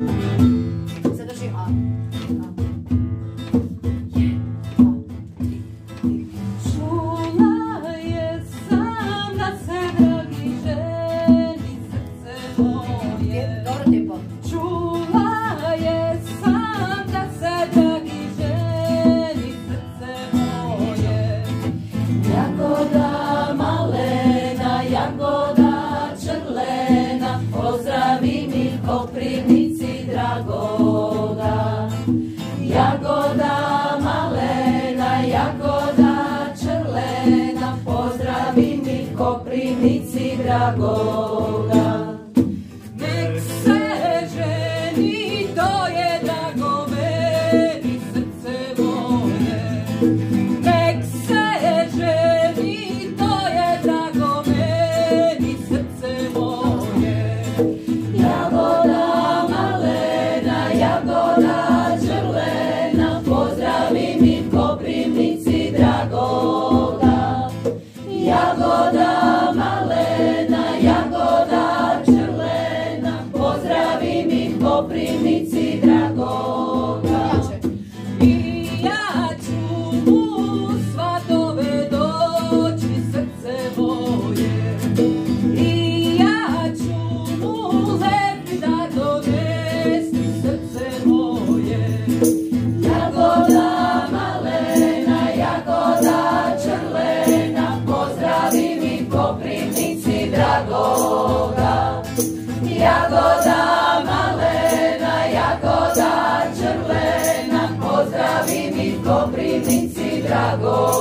Se drži A. Čula je sam da se dragi ženi srce moje. Dobro tempo. Čula je sam da se dragi ženi srce moje. Jagoda malena, jagoda črlena, pozdravi mi Koprivnici dragoga. Jagoda malena, jagoda črlena, pozdravi mi Koprivnici dragoga. Nek se ženi, to je drago meni srce moje. Nek se ženi, to je drago meni srce moje. Jagoda malena, jagoda črlena, pozdravi mi Koprivnici dragoga. Jagoda malena, jagoda črlena, pozdravi mi Koprivnici dragoga. I ja ću mu svatove doći srce moje. I ja ću mu lep da donesti srce moje. Jagoda malena, jagoda črlena, pozdravi mi Koprivnici dragoga. Jagoda malena, jagoda črlena, pozdravi mi Koprivnici dragoga.